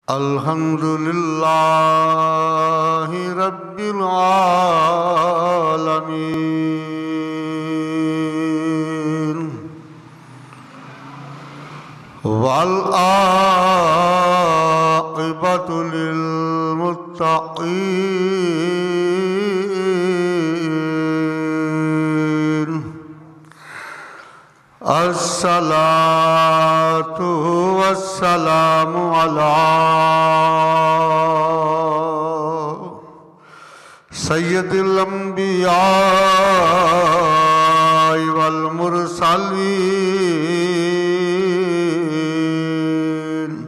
الحمد للہ رب العالمین والعاقبۃ للمتقین الصلاۃ والسلام علی سید الانبیاء والمرسلین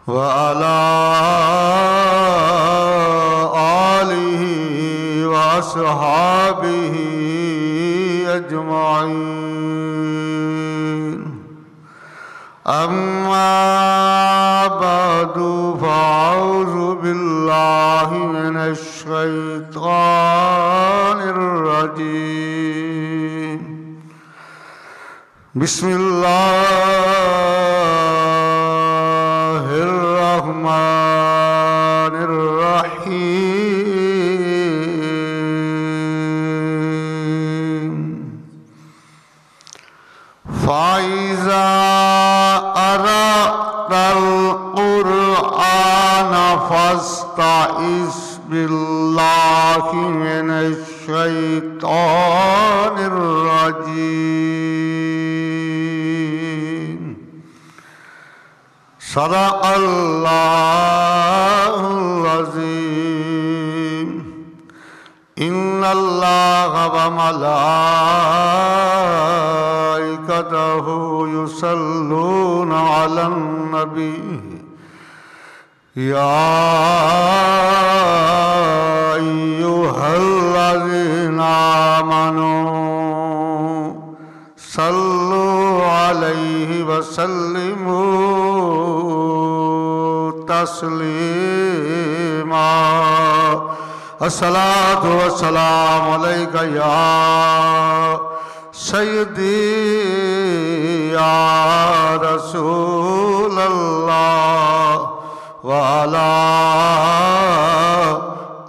وعلی آلہ واصحابہ اجمعین اما بعد فاعوذ باللہ من الشیطان الرجیم بسم اللہ الرحمن الرحیم فَإِذَا قَرَأْتَ الْقُرْآنَ فَاسْتَعِذْ بِاللَّهِ مِنَ الشَّيْطَانِ الرَّجِيمِ صدق اللہ العظیم ان اللہ وملائکتہ یصلون علی النبی یا ایہا الذین آمنوا صلوا علیہ وسلموا تسلیما الصلاۃ والسلام علیک یا سیدی یا رسول اللہ وعلی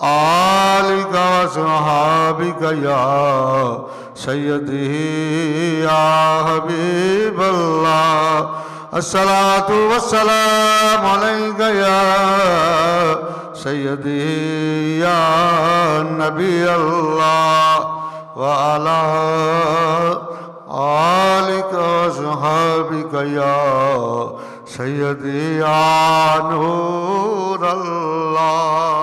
آلک وصحابک یا سیدی یا حبیب اللہ الصلاۃ والسلام علیک یا سیدی یا نبی اللہ وعلی آلک وصحابک یا سیدی یا نور اللہ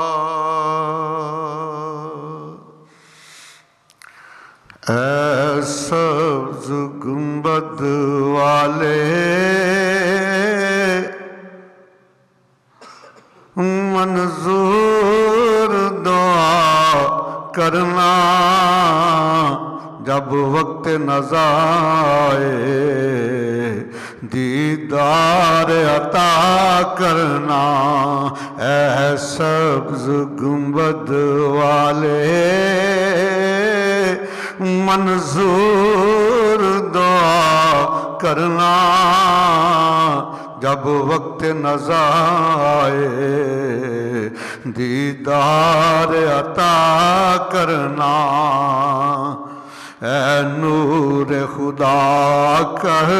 اے سبز گنبد والے منظور دعا کرنا جب وقت نظر آئے دیدار عطا کرنا اے سبز گنبد والے منظور دعا کرنا جب وقت نظر آئے دیدار عطا کرنا اے نور خدا کر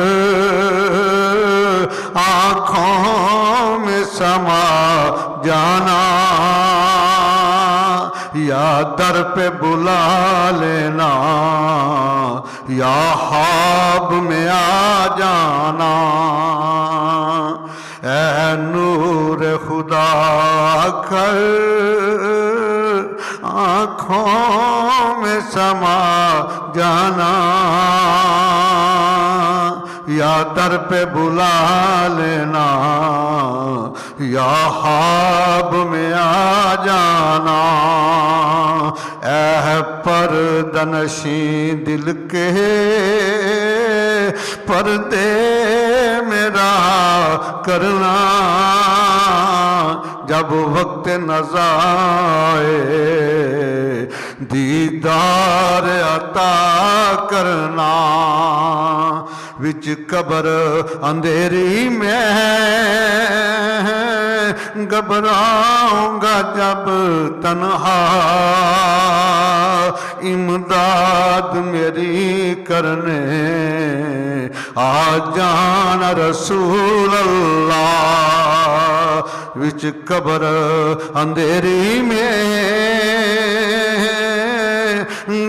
آنکھوں میں سما جانا یا در پہ بلا لینا یا خواب میں آ جانا اے نور خدا کر آنکھوں میں سما جانا یا در پہ بلا لینا یا خواب میں آ جانا اے پردہ نشین دل کے پردے میرا کرنا جب وقت نظر آئے دیدار عطا کرنا وچ قبر اندھیری میں گھبراؤں گا جب تنہا امداد میری کرنے آ جانا رسول اللہ وچ قبر اندھیری میں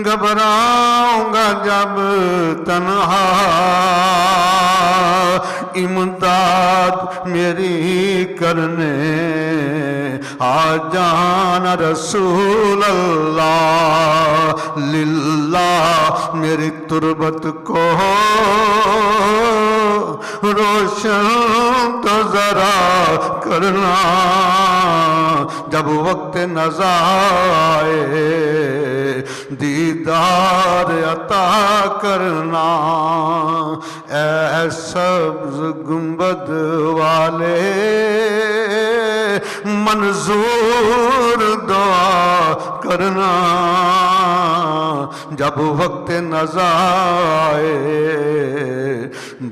گھبراؤں گا جب تنہا امداد میری کرنے آ جانا رسول اللہ للہ میری تربت کو روشن تو ذرا کرنا جب وقت نظر آئے دیدار عطا کرنا اے سبز گنبد والے منظور دعا کرنا جب وقت نظر آئے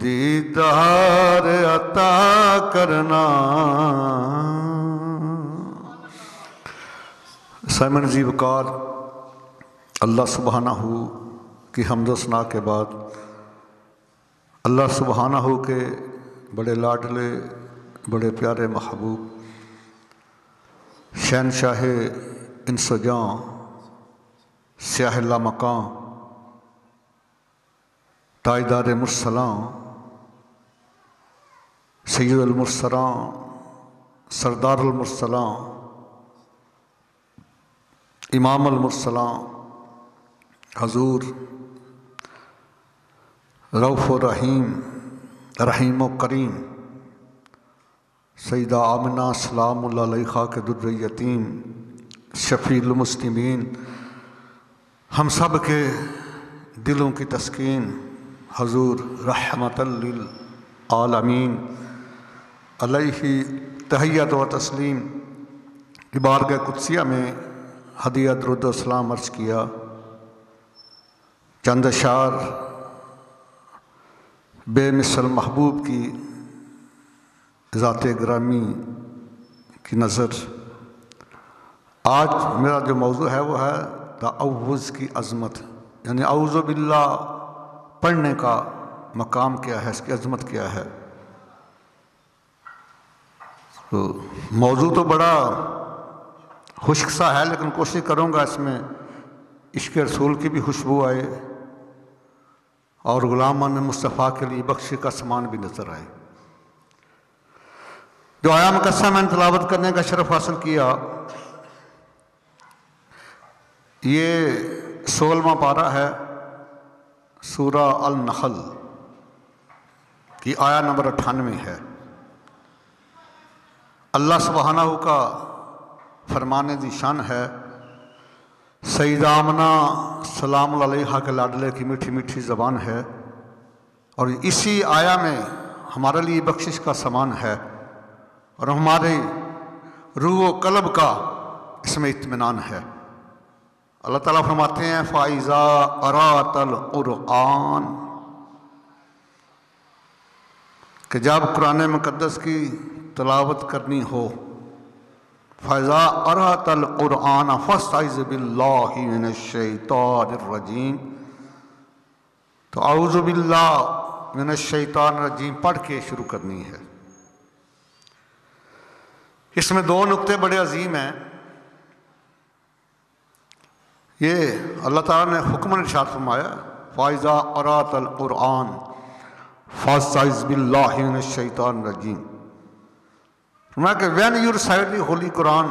دیدار عطا کرنا۔ سائمن زی وقار اللہ سبحانہ کی حمد و ثنا کے بعد اللہ سبحانہ کے بڑے لاڈلے بڑے پیارے محبوب شہنشاہ انس و جاں سیاہ لامکاں تاجدار مرسلاں سید المرسلاں سردار المرسلاں امام المرسلاں حضور رؤوف و رحیم رحیم و کریم سیدہ آمنہ سلام اللہ علیہا کے در یتیم شفیع المسلمین ہم سب کے دلوں کی تسکین حضور رحمت للعالمین علیہ تحیت و تسلیم کی بارگاہ قدسیہ میں ہدیہ درود و سلام عرض کیا۔ چند اشعار بے مثل محبوب کی ذات گرامی کی نظر۔ آج میرا جو موضوع ہے وہ ہے تعوذ کی عظمت، یعنی اعوذ باللہ پڑھنے کا مقام کیا ہے، اس کی عظمت کیا ہے۔ تو موضوع تو بڑا خشک سا ہے، لیکن کوشش کروں گا اس میں عشق رسول کی بھی خوشبو آئے اور غلامان مصطفیٰ کے لیے بخشش کا سامان بھی نظر آئے۔ جو آیا مقدسہ میں نے تلاوت کرنے کا شرف حاصل کیا، یہ 16واں پارہ ہے سورہ النحل کی آیا نمبر 98 ہے۔ اللہ سبحانہ کا فرمان ذی شان ہے، سیدہ آمنہ سلام اللہ علیہا کے لاڈلے کی میٹھی میٹھی زبان ہے، اور اسی آیا میں ہمارے لیے بخشش کا سامان ہے، اور ہمارے روح و قلب کا اس میں اطمینان ہے۔ اللہ تعالیٰ فرماتے ہیں فَإِذَا قَرَأْتَ الْقُرْآنَ، کہ جب قرآن مقدس کی تلاوت کرنی ہو، فَإِذَا قَرَأْتَ الْقُرْآنَ فَاسْتَعِذْ بِاللَّهِ مِنَ الشَّيْطَانِ الرَّجِيمِ، تو اعوذ باللہ من الشیطان الرجیم پڑھ کے شروع کرنی ہے۔ اس میں دو نقطے بڑے عظیم ہیں۔ یہ اللہ تعالیٰ نے حکم ارشاد فرمایا فَإِذَا قَرَأْتَ الْقُرْآنَ فَاسْتَعِذْ بِاللَّهِ مِنَ الشَّيْطَانِ الرَّجِيمِ، فرمایا کہ when you recite the Holy Quran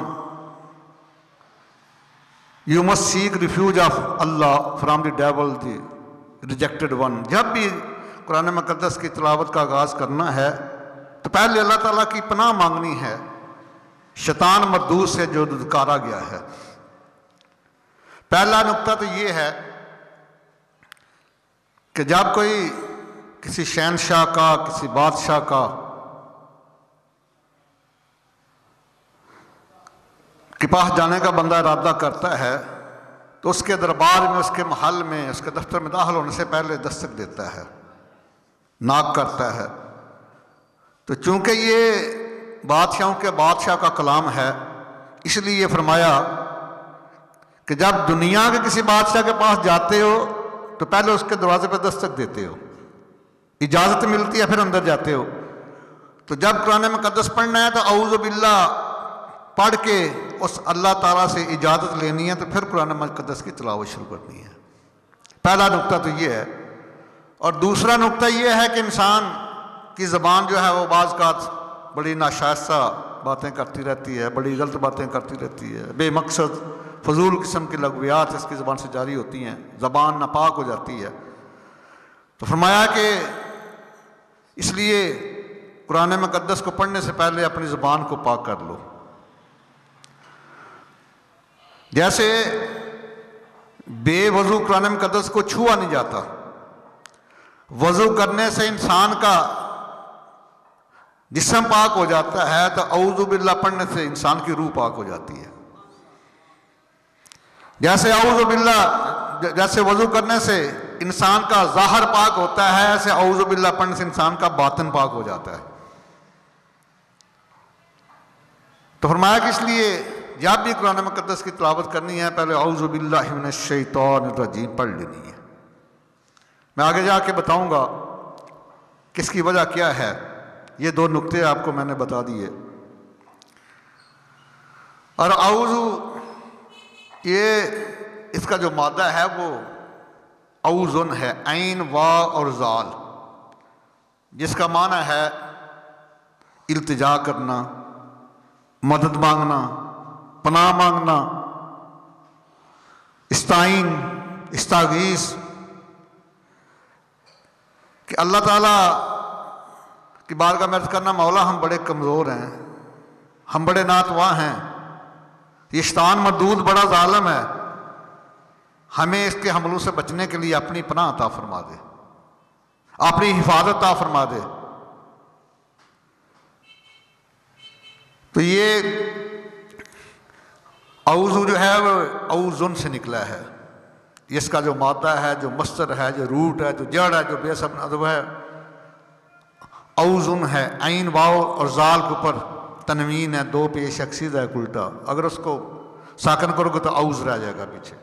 you must seek refuge of Allah from the devil, the rejected one۔ جب بھی قرآن مقدس کی تلاوت کا آغاز کرنا ہے تو پہلے اللہ تعالیٰ کی پناہ مانگنی ہے شیطان مردود سے جو دھتکارا گیا ہے۔ پہلا نقطہ تو یہ ہے کہ جب کوئی کسی شہنشاہ کا کسی بادشاہ کا کے پاس جانے کا بندہ ارادہ کرتا ہے تو اس کے دربار میں، اس کے محل میں، اس کے دفتر میں داخل ہونے سے پہلے دستک دیتا ہے، ناک کرتا ہے۔ تو چونکہ یہ بادشاہوں کے بادشاہ کا کلام ہے، اس لیے یہ فرمایا کہ جب دنیا کے کسی بادشاہ کے پاس جاتے ہو تو پہلے اس کے دروازے پہ دستک دیتے ہو، اجازت ملتی ہے، پھر اندر جاتے ہو۔ تو جب قرآن مقدس پڑھنا ہے تو اعوذ باللہ پڑھ کے اس اللہ تعالیٰ سے اجازت لینی ہے، تو پھر قرآن مقدس کی تلاوت شروع کرنی ہے۔ پہلا نقطہ تو یہ ہے۔ اور دوسرا نقطہ یہ ہے کہ انسان کی زبان جو ہے وہ بعض اوقات بڑی ناشائستہ باتیں کرتی رہتی ہے، بڑی غلط باتیں کرتی رہتی ہے، بے مقصد فضول قسم کی لغویات اس کی زبان سے جاری ہوتی ہیں، زبان ناپاک ہو جاتی ہے۔ تو فرمایا کہ اس لیے قرآن مقدس کو پڑھنے سے پہلے اپنی زبان کو پاک کر لو۔ جیسے بے وضو قرآن مقدس کو چھوا نہیں جاتا، وضو کرنے سے انسان کا جسم پاک ہو جاتا ہے، تو اعوذ باللہ پڑھنے سے انسان کی روح پاک ہو جاتی ہے۔ جیسے اعوذ باللہ، جیسے وضو کرنے سے انسان کا ظاہر پاک ہوتا ہے، ایسے اعوذ باللہ پڑھنے سے انسان کا باطن پاک ہو جاتا ہے۔ تو فرمایا کہ اس لیے جب بھی قرآن مقدس کی تلاوت کرنی ہے پہلے اعوذ باللہ من الشیطان الرجیم پڑھ لینی ہے۔ میں آگے جا کے بتاؤں گا کہ اس کی وجہ کیا ہے۔ یہ دو نقطے آپ کو میں نے بتا دیے۔ اور اعوذ، یہ اس کا جو مادہ ہے وہ اعوذن ہے، عین وا اور زال، جس کا معنی ہے التجا کرنا، مدد مانگنا، پناہ مانگنا، استعین، استغیث، کہ اللہ تعالیٰ کی بارگاہ میں عرض کرنا، مولا ہم بڑے کمزور ہیں، ہم بڑے ناتواں ہیں، یہ شیطان مردود بڑا ظالم ہے، ہمیں اس کے حملوں سے بچنے کے لیے اپنی پناہ عطا فرما دے، اپنی حفاظت عطا فرما دے۔ تو یہ اعوذ جو ہے وہ اعوذن سے نکلا ہے، اس کا جو مادہ ہے، جو مصدر ہے، جو روٹ ہے، جو جڑ ہے، جو بیس ادب ہے، اعوذن ہے۔ عین واو اور زال کے اوپر تنوین ہے، دو پیش اکسید ہے الٹا، اگر اس کو ساکن کرو گے تو اعوذ رہ جائے گا پیچھے۔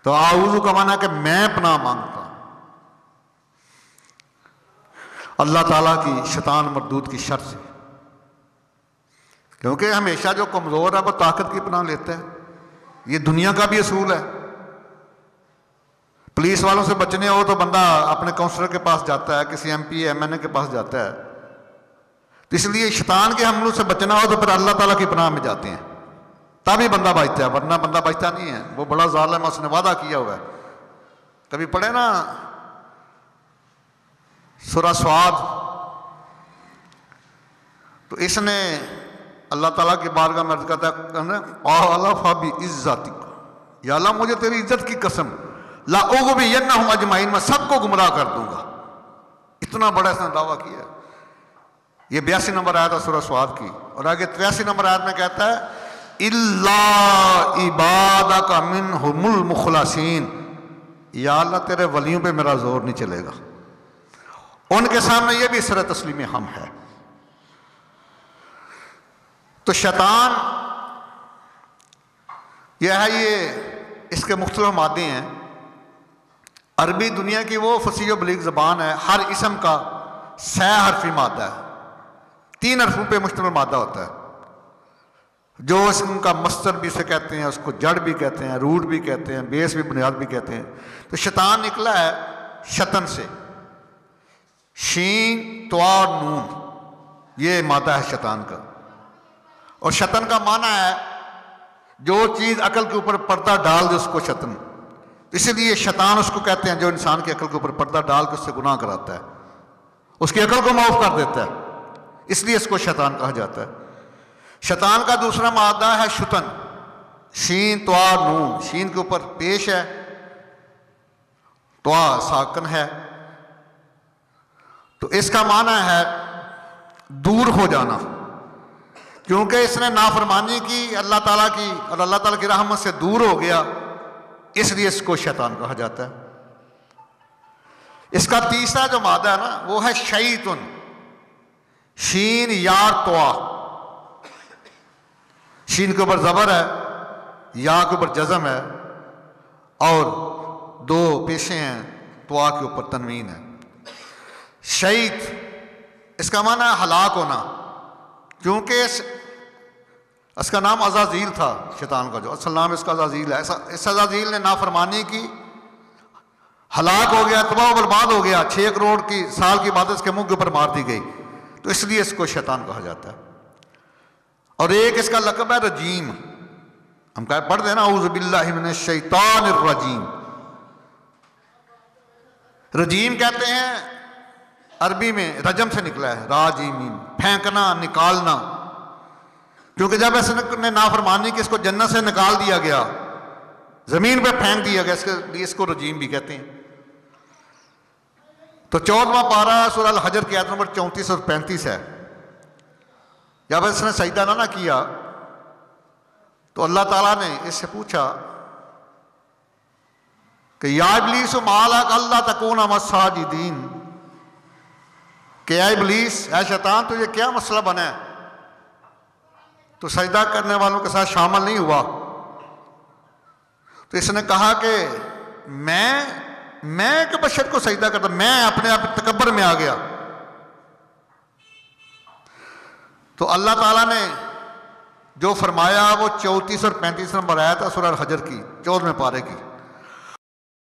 تو اعوذ کا معنی ہے کہ میں پناہ مانگتا ہوں اللہ تعالیٰ کی شیطان مردود کی شر سے، کیونکہ ہمیشہ جو کمزور ہے وہ طاقت کی پناہ لیتا ہے۔ یہ دنیا کا بھی اصول ہے۔ پولیس والوں سے بچنے ہو تو بندہ اپنے کونسلر کے پاس جاتا ہے، کسی ایم پی ایم این اے کے پاس جاتا ہے۔ تو اس لیے شیطان کے حملوں سے بچنا ہو تو پھر اللہ تعالیٰ کی پناہ میں جاتے ہیں، تبھی بندہ بچتا ہے، ورنہ بندہ بچتا نہیں ہے۔ وہ بڑا ظالم ہے، اس نے وعدہ کیا ہوا ہے۔ کبھی پڑھے نا سورہ سعاد، تو اس نے اللہ تعالیٰ کی بارگاہ میں عرض کرتا ہے، قال فبعزتک، یا اللہ مجھے تیری عزت کی قسم، لأغوینہم اجمعین، میں سب کو گمراہ کر دوں گا۔ اتنا بڑا اس نے دعویٰ کیا ہے۔ یہ 82 نمبر آیت ہے سورہ سعاد کی، اور آگے 83 نمبر آیت میں کہتا ہے الا عبادک منہم المخلصین، یا اللہ تیرے ولیوں پہ میرا زور نہیں چلے گا۔ ان کے سامنے یہ بھی سر تسلیم ہم ہے۔ تو شیطان یہ ہے، یہ اس کے مختلف مادے ہیں۔ عربی دنیا کی وہ فصیح و بلیغ زبان ہے، ہر اسم کا 6 حرفی مادہ ہے، 3 حرفوں پہ مشتمل مادہ ہوتا ہے، جو اسم کا مصدر بھی سے کہتے ہیں، اس کو جڑ بھی کہتے ہیں، روٹ بھی کہتے ہیں، بیس بھی، بنیاد بھی کہتے ہیں۔ تو شیطان نکلا ہے شطن سے، شین طوا نون، یہ مادہ ہے شیطان کا۔ اور شطن کا معنی ہے جو چیز عقل کے اوپر پردہ ڈال دے اس کو شطن۔ اسی لیے شیطان اس کو کہتے ہیں جو انسان کی عقل کے اوپر پردہ ڈال کے اس سے گناہ کراتا ہے، اس کی عقل کو معاف کر دیتا ہے، اس لیے اس کو شیطان کہا جاتا ہے۔ شیطان کا دوسرا مادہ ہے شطن، شین طوا نون، شین کے اوپر پیش ہے، طوا ساکن ہے، تو اس کا معنی ہے دور ہو جانا، کیونکہ اس نے نافرمانی کی اللہ تعالیٰ کی، اور اللہ تعالیٰ کی رحمت سے دور ہو گیا، اس لیے اس کو شیطان کہا جاتا ہے۔ اس کا تیسرا جو مادہ ہے نا وہ ہے شیطن، شین یا توا، شین کے اوپر زبر ہے، یا کے اوپر جزم ہے، اور دو پیشیں ہیں، توا کے اوپر تنوین ہے۔ شیط اس کا معنی ہے ہلاک ہونا، کیونکہ اس کا نام عزازیل تھا، شیطان کا جو اصل نام اس کا عزازیل ہے۔ اس عزازیل نے نافرمانی کی، ہلاک ہو گیا، تباہ و برباد ہو گیا، 6 کروڑ کی سال کی بات اس کے منہ کے اوپر مار دی گئی، تو اس لیے اس کو شیطان کہا جاتا ہے۔ اور ایک اس کا لقب ہے رجیم، ہم پڑھتے ہیں نا اعوذ باللہ من الشیطان الرجیم۔ رجیم کہتے ہیں عربی میں، رجم سے نکلا ہے، راجیمین، پھینکنا، نکالنا، کیونکہ جب اس نے نافرمانی کی، اس کو جنت سے نکال دیا گیا، زمین پہ پھینک دیا گیا، اس کے لیے اس کو رجیم بھی کہتے ہیں۔ تو 14واں پارہ سورہ الحجر کی آیت نمبر 34 اور 35 ہے۔ جب اس نے سجدہ نہ کیا تو اللہ تعالیٰ نے اس سے پوچھا کہ یا ابلیس ما لک اللہ تکون مع الساجدین، کہ اے ابلیس، اے شیطان، تجھے کیا مسئلہ بنا ہے تو سجدہ کرنے والوں کے ساتھ شامل نہیں ہوا؟ تو اس نے کہا کہ میں کہ بشر کو سجدہ کرتا، میں اپنے آپ تکبر میں آ گیا۔ تو اللہ تعالیٰ نے جو فرمایا وہ 34 اور 35 نمبر آیا تھا سورہ الحجر کی 14ویں پارے کی۔